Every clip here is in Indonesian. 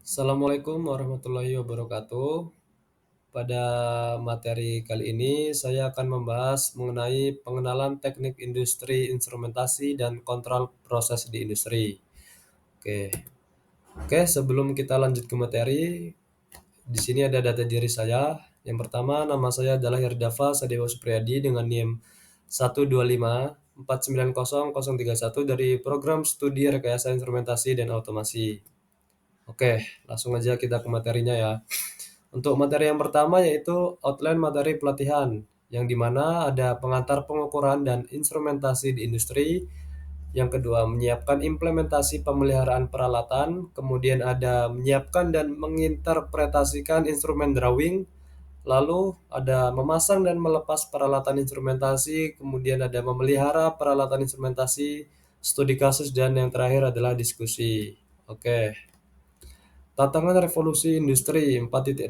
Assalamualaikum warahmatullahi wabarakatuh. Pada materi kali ini saya akan membahas mengenai pengenalan teknik industri instrumentasi dan kontrol proses di industri. Oke. Oke, sebelum kita lanjut ke materi, di sini ada data diri saya. Yang pertama, nama saya adalah Hirdafa Sadewa Supriyadi dengan NIM 125490031 dari Program Studi Rekayasa Instrumentasi dan Otomasi. Oke, langsung aja kita ke materinya ya. Untuk materi yang pertama yaitu outline materi pelatihan, yang dimana ada pengantar pengukuran dan instrumentasi di industri. Yang kedua, menyiapkan implementasi pemeliharaan peralatan. Kemudian ada menyiapkan dan menginterpretasikan instrumen drawing. Lalu ada memasang dan melepas peralatan instrumentasi. Kemudian ada memelihara peralatan instrumentasi, studi kasus, dan yang terakhir adalah diskusi. Oke. Tantangan revolusi industri 4.0.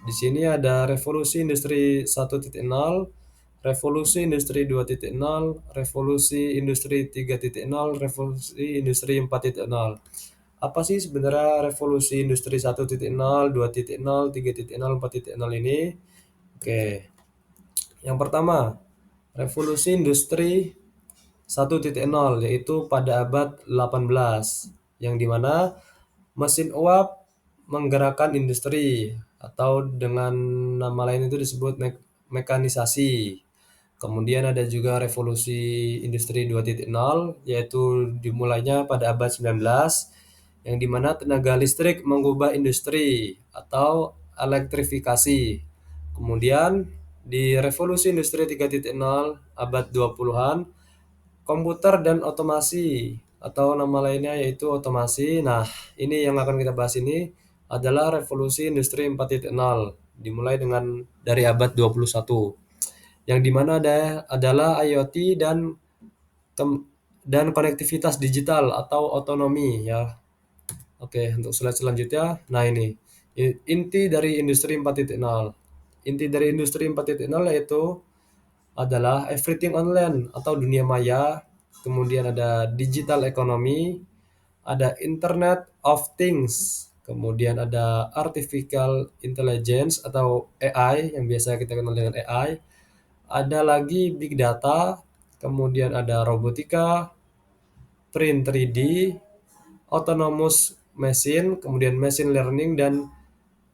Di sini ada revolusi industri 1.0, revolusi industri 2.0, revolusi industri 3.0, revolusi industri 4.0. Apa sih sebenarnya revolusi industri 1.0, 2.0, 3.0, 4.0 ini? Oke. Yang pertama, revolusi industri 1.0 yaitu pada abad 18, yang dimana mesin uap menggerakkan industri atau dengan nama lain itu disebut mekanisasi. Kemudian ada juga revolusi industri 2.0 yaitu dimulainya pada abad 19, yang dimana tenaga listrik mengubah industri atau elektrifikasi. Kemudian di revolusi industri 3.0 abad 20-an, komputer dan otomasi atau nama lainnya yaitu otomasi. Nah, ini yang akan kita bahas ini adalah revolusi industri 4.0 dimulai dari abad 21, yang dimana adalah IoT dan konektivitas digital atau otonomi ya. Oke, untuk slide selanjutnya. Nah, ini inti dari industri 4.0. Inti dari industri 4.0 yaitu adalah everything online atau dunia maya, kemudian ada digital economy, ada Internet of Things, kemudian ada artificial intelligence atau AI yang biasa kita kenal dengan AI, ada lagi big data, kemudian ada robotika, print 3D, autonomous machine, kemudian machine learning dan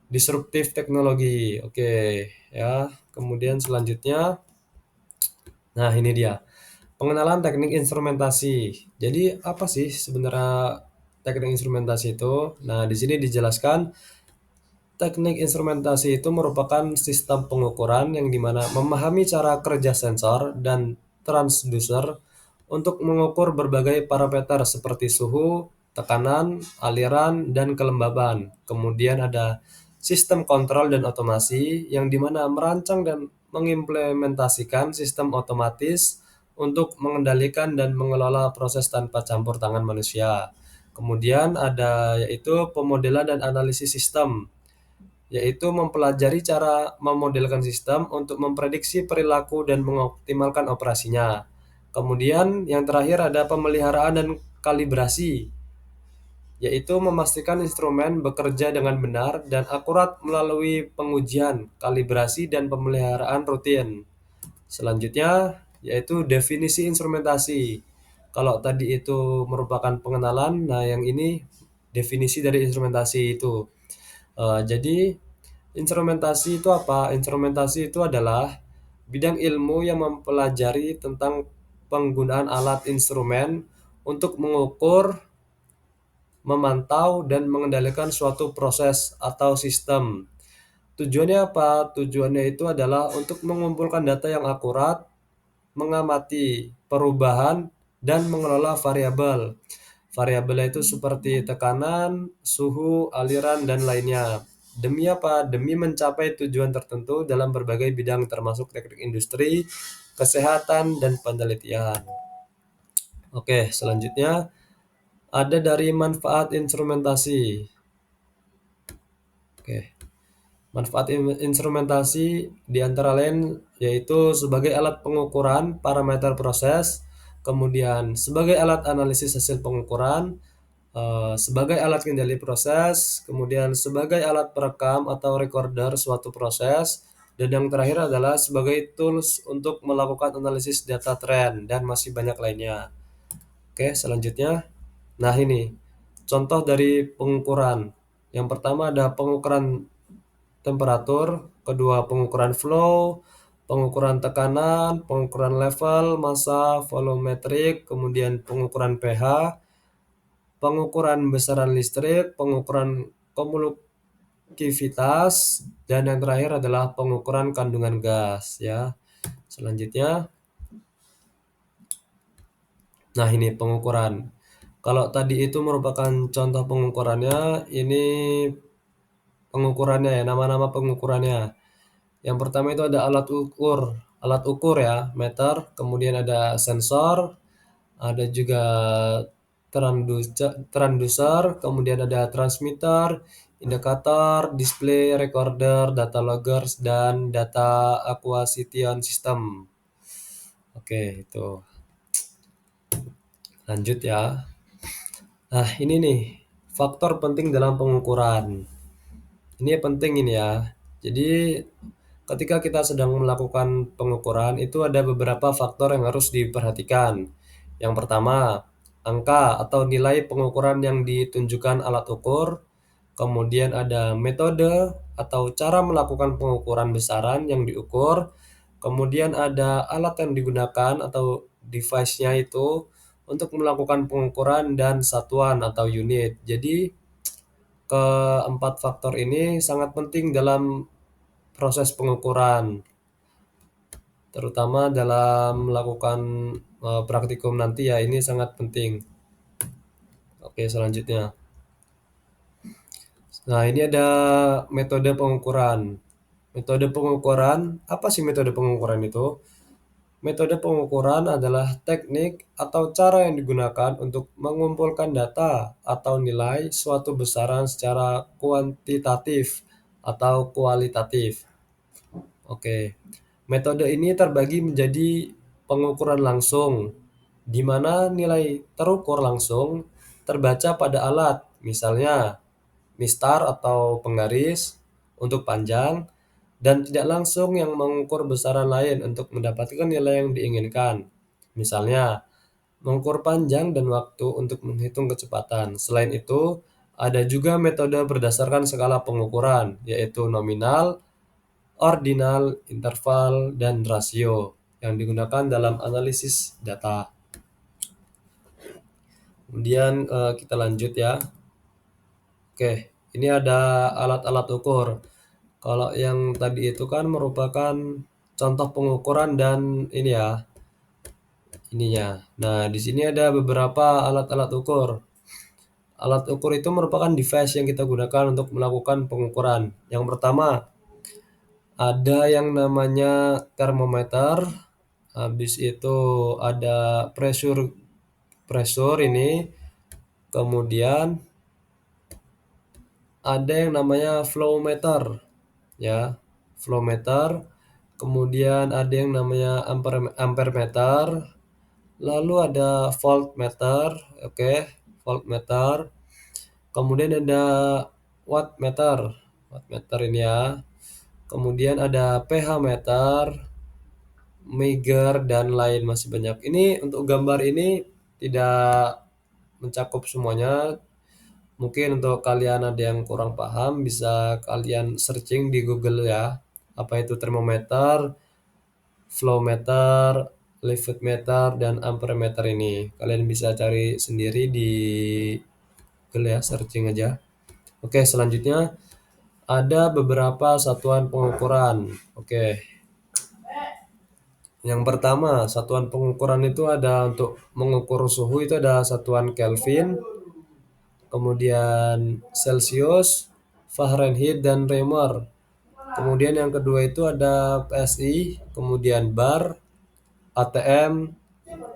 disruptive teknologi. Oke, ya. Kemudian selanjutnya, nah ini dia. Pengenalan teknik instrumentasi. Jadi apa sih sebenarnya teknik instrumentasi itu? Nah, di sini dijelaskan teknik instrumentasi itu merupakan sistem pengukuran yang dimana memahami cara kerja sensor dan transducer untuk mengukur berbagai parameter seperti suhu, tekanan, aliran, dan kelembaban. Kemudian ada sistem kontrol dan otomasi yang dimana merancang dan mengimplementasikan sistem otomatis untuk mengendalikan dan mengelola proses tanpa campur tangan manusia. Kemudian ada yaitu pemodelan dan analisis sistem, yaitu mempelajari cara memodelkan sistem untuk memprediksi perilaku dan mengoptimalkan operasinya. Kemudian yang terakhir ada pemeliharaan dan kalibrasi, yaitu memastikan instrumen bekerja dengan benar dan akurat melalui pengujian, kalibrasi, dan pemeliharaan rutin. Selanjutnya yaitu definisi instrumentasi. Kalau tadi itu merupakan pengenalan, nah yang ini definisi dari instrumentasi itu. Jadi instrumentasi itu apa? Instrumentasi itu adalah bidang ilmu yang mempelajari tentang penggunaan alat instrumen untuk mengukur, memantau, dan mengendalikan suatu proses atau sistem. Tujuannya apa? Tujuannya itu adalah untuk mengumpulkan data yang akurat, mengamati perubahan, dan mengelola variabel. Variabelnya itu seperti tekanan, suhu, aliran, dan lainnya. Demi apa? Demi mencapai tujuan tertentu dalam berbagai bidang termasuk teknik industri, kesehatan, dan penelitian. Oke, selanjutnya ada dari manfaat instrumentasi. Oke. Manfaat instrumentasi di antara lain yaitu sebagai alat pengukuran parameter proses, kemudian sebagai alat analisis hasil pengukuran, sebagai alat kendali proses, kemudian sebagai alat perekam atau recorder suatu proses, dan yang terakhir adalah sebagai tools untuk melakukan analisis data tren, dan masih banyak lainnya. Oke, selanjutnya. Nah, ini contoh dari pengukuran. Yang pertama ada pengukuran temperatur, kedua pengukuran flow, pengukuran tekanan, pengukuran level, massa, volumetrik, kemudian pengukuran pH, pengukuran besaran listrik, pengukuran konduktvitas, dan yang terakhir adalah pengukuran kandungan gas ya. Selanjutnya, nah ini pengukuran. Kalau tadi itu merupakan contoh pengukurannya, ini pengukurannya ya, nama-nama pengukurannya. Yang pertama itu ada alat ukur ya, meter, kemudian ada sensor, ada juga transducer, kemudian ada transmitter, indikator, display, recorder, data loggers, dan data acquisition system. Oke, itu. Lanjut ya. Nah, ini nih, faktor penting dalam pengukuran. Ini penting ini ya. Jadi, ketika kita sedang melakukan pengukuran, itu ada beberapa faktor yang harus diperhatikan. Yang pertama, angka atau nilai pengukuran yang ditunjukkan alat ukur. Kemudian ada metode atau cara melakukan pengukuran besaran yang diukur. Kemudian ada alat yang digunakan atau device-nya itu untuk melakukan pengukuran dan satuan atau unit. Jadi, keempat faktor ini sangat penting dalam proses pengukuran, terutama dalam melakukan praktikum nanti ya, ini sangat penting. Oke, selanjutnya. Nah, ini ada metode pengukuran. Metode pengukuran, apa sih metode pengukuran itu? Metode pengukuran adalah teknik atau cara yang digunakan untuk mengumpulkan data atau nilai suatu besaran secara kuantitatif atau kualitatif. Oke. Metode ini terbagi menjadi pengukuran langsung, di mana nilai terukur langsung terbaca pada alat, misalnya mistar atau penggaris untuk panjang, dan tidak langsung yang mengukur besaran lain untuk mendapatkan nilai yang diinginkan. Misalnya, mengukur panjang dan waktu untuk menghitung kecepatan. Selain itu, ada juga metode berdasarkan skala pengukuran, yaitu nominal, ordinal, interval, dan rasio yang digunakan dalam analisis data. Kemudian kita lanjut ya. Oke, ini ada alat-alat ukur. Kalau yang tadi itu kan merupakan contoh pengukuran dan ini ya, ininya. Nah, di sini ada beberapa alat-alat ukur. Alat ukur itu merupakan device yang kita gunakan untuk melakukan pengukuran. Yang pertama, ada yang namanya termometer. Habis itu ada pressure pressure ini. Kemudian ada yang namanya flow meter ya, flow meter. Kemudian ada yang namanya ampere meter. Lalu ada voltmeter, oke, voltmeter. Kemudian ada wattmeter, wattmeter ini ya. Kemudian ada pH meter, Meiger, dan lain masih banyak. Ini untuk gambar ini tidak mencakup semuanya. Mungkin untuk kalian ada yang kurang paham, bisa kalian searching di Google ya. Apa itu termometer, flow meter, levet meter, dan ampere meter ini. Kalian bisa cari sendiri di Google ya, searching aja. Oke, selanjutnya ada beberapa satuan pengukuran. Oke. Yang pertama, satuan pengukuran itu ada untuk mengukur suhu itu ada satuan Kelvin, kemudian Celsius, Fahrenheit, dan Reaumur. Kemudian yang kedua itu ada PSI, kemudian bar, ATM,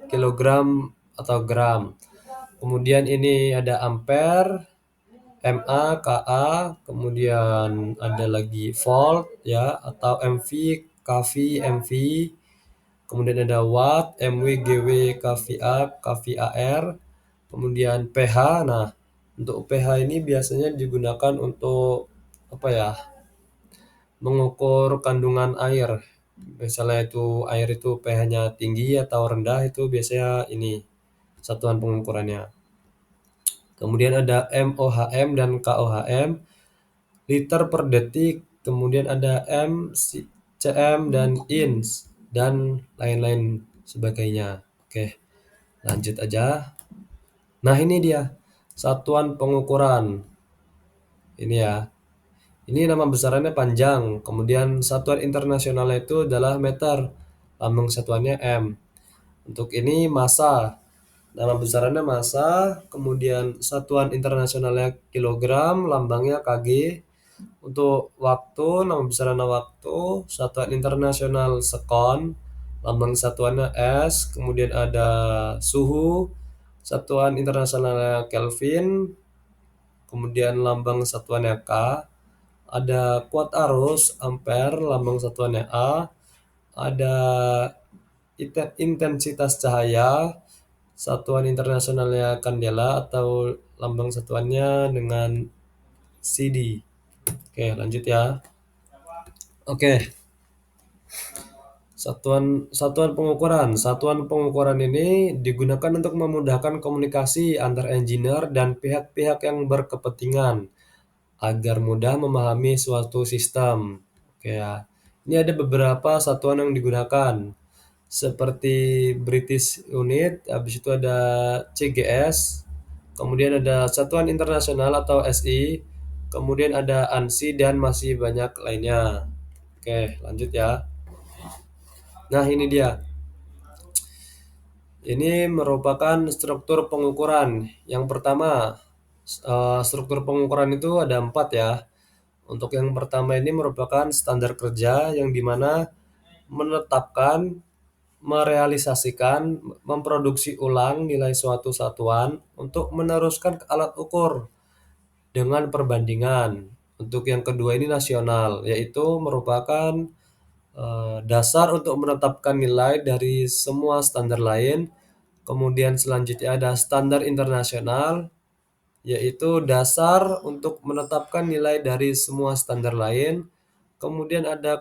kilogram atau gram. Kemudian ini ada ampere, MA, KA, kemudian ada lagi volt ya atau MV, KV, MV. Kemudian ada watt, MW, GW, KVA, KVAR. Kemudian pH. Nah, Untuk pH ini biasanya digunakan untuk apa ya? Mengukur kandungan air. Misalnya itu air itu pH-nya tinggi atau rendah itu biasanya ini satuan pengukurannya. Kemudian ada MOHM dan KOHM, liter per detik, kemudian ada cm dan ins dan lain-lain sebagainya. Oke, lanjut aja. Nah, ini dia satuan pengukuran. Ini ya. Ini nama besarannya panjang. Kemudian satuan internasionalnya itu adalah meter. Lambang satuannya M. Untuk ini massa. Nama besarannya massa. Kemudian satuan internasionalnya kilogram. Lambangnya kg. Untuk waktu, nama besarannya waktu. Satuan internasional sekon. Lambang satuannya S. Kemudian ada suhu. Satuan internasionalnya Kelvin. Kemudian lambang satuannya K. Ada kuat arus ampere, lambang satuannya A. Ada intensitas cahaya, satuan internasionalnya kandela atau lambang satuannya dengan CD. Oke, lanjut ya. Oke, satuan pengukuran. Satuan pengukuran ini digunakan untuk memudahkan komunikasi antar engineer dan pihak-pihak yang berkepentingan agar mudah memahami suatu sistem. Oke ya. Ini ada beberapa satuan yang digunakan seperti British Unit, habis itu ada CGS, kemudian ada Satuan Internasional atau SI, kemudian ada ANSI dan masih banyak lainnya. Oke, lanjut ya. Nah, ini dia. Ini merupakan struktur pengukuran. Yang pertama, struktur pengukuran itu ada 4 ya. Untuk yang pertama ini merupakan standar kerja yang dimana menetapkan, merealisasikan, memproduksi ulang nilai suatu satuan untuk meneruskan ke alat ukur dengan perbandingan. Untuk yang kedua ini nasional, yaitu merupakan dasar untuk menetapkan nilai dari semua standar lain. Kemudian selanjutnya ada standar internasional, yaitu dasar untuk menetapkan nilai dari semua standar lain. Kemudian ada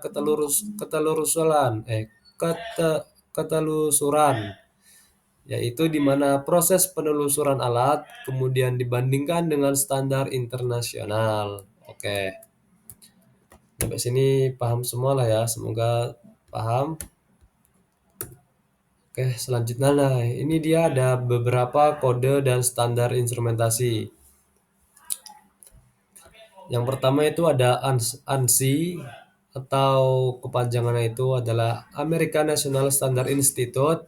ketelusuran, yaitu di mana proses penelusuran alat kemudian dibandingkan dengan standar internasional. Oke, sampai sini paham semua lah ya, semoga paham. Oke, selanjutnya nah ini dia ada beberapa kode dan standar instrumentasi. Yang pertama itu ada ANSI atau kepanjangannya itu adalah American National Standard Institute.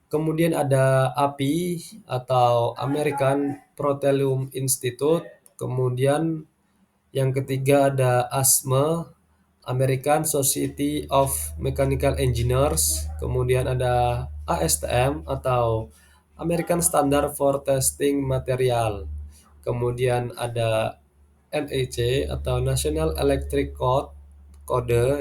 Kemudian ada API atau American Petroleum Institute. Kemudian yang ketiga ada ASME, American Society of Mechanical Engineers. Kemudian ada ASTM atau American Standard for Testing Material. Kemudian ada NEC atau National Electric Code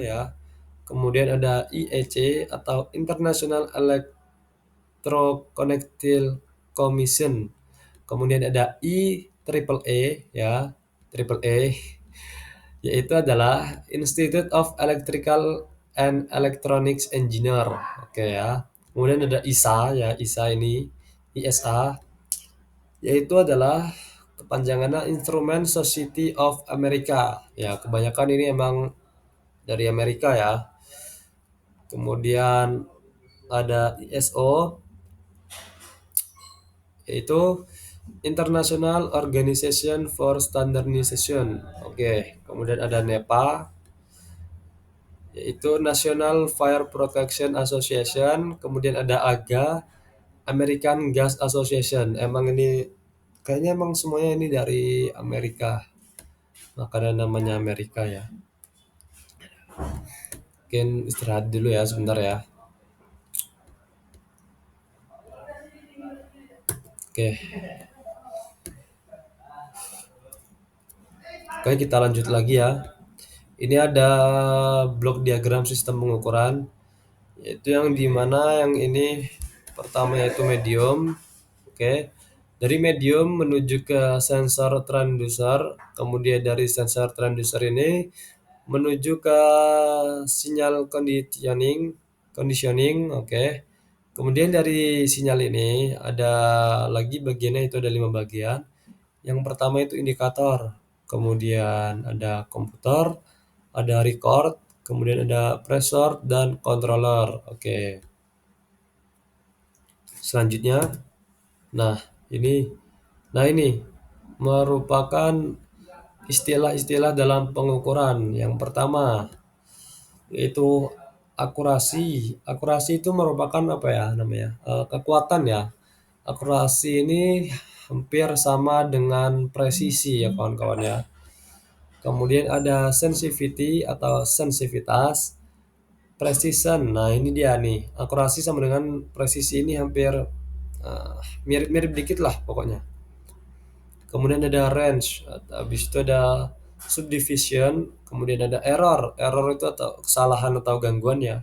ya. Kemudian ada IEC atau International Electroconnected Commission. Kemudian ada IEEE ya, triple E, yaitu adalah Institute of Electrical and Electronics Engineer. Oke ya. Kemudian ada ISA ya, ISA ini ISA, yaitu adalah kepanjangannya Instrument Society of America. Ya, kebanyakan ini emang dari Amerika ya. Kemudian ada ISO, yaitu International Organization for Standardization. Oke, kemudian ada NEPA, yaitu National Fire Protection Association. Kemudian ada AGA, American Gas Association. Emang ini kayaknya emang semuanya ini dari Amerika. Makanya namanya Amerika ya. Mungkin istirahat dulu ya sebentar ya. Oke. Oke, kita lanjut lagi ya. Ini ada blok diagram sistem pengukuran, yaitu yang dimana yang ini pertama yaitu medium, oke, Dari medium menuju ke sensor transducer, kemudian dari sensor transducer ini menuju ke sinyal conditioning, oke. Kemudian dari sinyal ini ada lagi bagiannya itu ada 5 bagian. Yang pertama itu indikator, kemudian ada komputer, ada record, kemudian ada pressure dan controller. Oke. Selanjutnya, nah ini, ini merupakan istilah-istilah dalam pengukuran. Yang pertama yaitu akurasi. Akurasi itu merupakan apa ya namanya? Kekuatan ya. Akurasi ini hampir sama dengan presisi ya kawan-kawan ya. Kemudian ada sensitivity atau sensitivitas, precision. Nah, ini dia nih. Akurasi sama dengan presisi ini hampir mirip-mirip dikit lah pokoknya. Kemudian ada range, habis itu ada subdivision, kemudian ada error. Error itu atau kesalahan atau gangguan ya.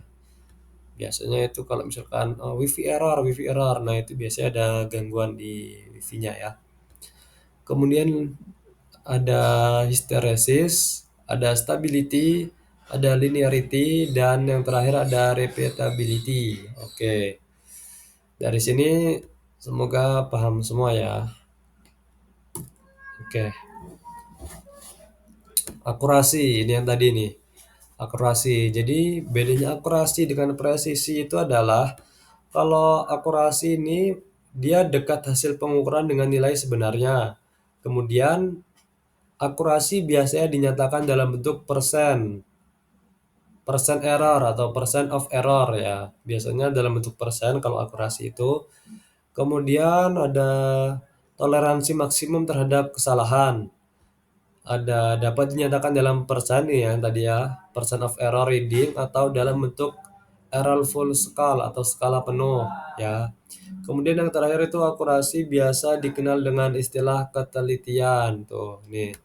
Biasanya itu kalau misalkan wifi error. Nah, itu biasanya ada gangguan di wifi-nya ya. Kemudian ada hysteresis, ada stability, ada linearity, dan yang terakhir ada repeatability. Oke. Dari sini semoga paham semua ya. Oke. Akurasi ini yang tadi nih. Akurasi. Jadi bedanya akurasi dengan presisi itu adalah kalau akurasi ini dia dekat hasil pengukuran dengan nilai sebenarnya. Kemudian akurasi biasanya dinyatakan dalam bentuk persen, persen error atau persen of error ya. Biasanya dalam bentuk persen kalau akurasi itu. Kemudian ada toleransi maksimum terhadap kesalahan. Ada dapat dinyatakan dalam persen ya tadi ya, persen of error reading atau dalam bentuk error full scale atau skala penuh ya. Kemudian yang terakhir itu akurasi biasa dikenal dengan istilah ketelitian tuh nih.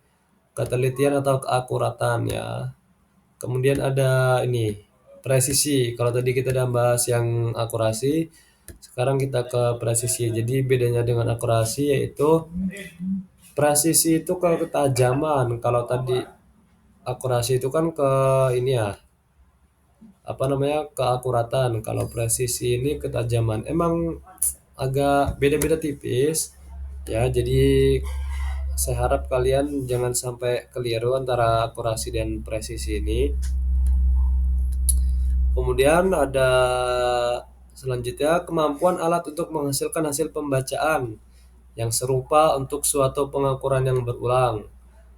Ketelitian atau keakuratan ya. Kemudian ada ini presisi. Kalau tadi kita udah bahas yang akurasi, sekarang kita ke presisi. Jadi bedanya dengan akurasi yaitu presisi itu ke ketajaman. Kalau tadi akurasi itu kan ke ini ya, apa namanya, keakuratan. Kalau presisi ini ketajaman. Emang agak beda-beda tipis ya. Jadi saya harap kalian jangan sampai keliru antara akurasi dan presisi ini. Kemudian ada selanjutnya kemampuan alat untuk menghasilkan hasil pembacaan yang serupa untuk suatu pengukuran yang berulang.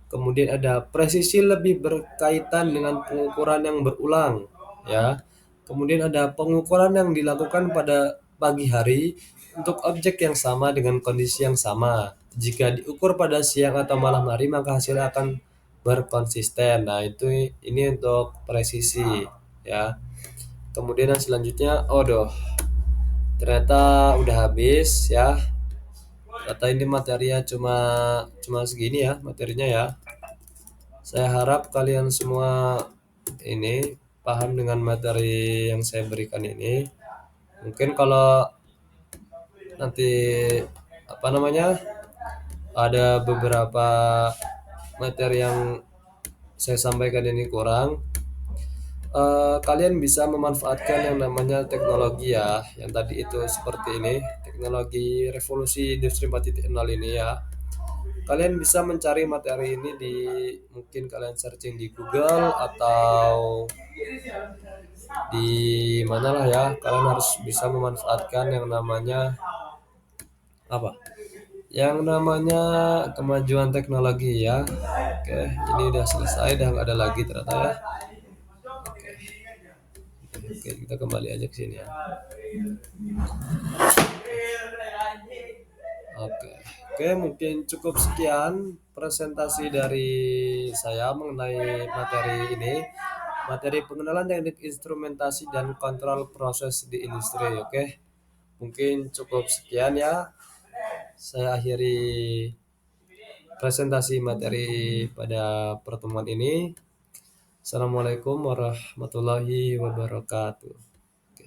Kemudian ada presisi lebih berkaitan dengan pengukuran yang berulang, ya. Kemudian ada pengukuran yang dilakukan pada pagi hari untuk objek yang sama dengan kondisi yang sama. Jika diukur pada siang atau malam hari, maka hasilnya akan berkonsisten. Nah, itu ini untuk presisi, ya. Kemudian yang selanjutnya, ternyata udah habis ya. Ternyata ini materinya cuma cuma segini ya materinya ya. Saya harap kalian semua ini paham dengan materi yang saya berikan ini. Mungkin kalau nanti apa namanya ada beberapa materi yang saya sampaikan ini kurang, kalian bisa memanfaatkan yang namanya teknologi ya, yang tadi itu seperti ini, teknologi revolusi industri 4.0 ini ya. Kalian bisa mencari materi ini di mungkin kalian searching di Google atau di mana lah ya. Kalian harus bisa memanfaatkan yang namanya apa? Yang namanya kemajuan teknologi ya. Oke, ini udah selesai, udah nggak ada lagi ternyata ya. Oke, kita kembali aja ke sini ya. Oke, mungkin cukup sekian presentasi dari saya mengenai materi ini. Materi pengenalan teknik instrumentasi dan kontrol proses di industri. Oke, mungkin cukup sekian ya. Saya akhiri presentasi materi pada pertemuan ini. Assalamualaikum warahmatullahi wabarakatuh. Oke.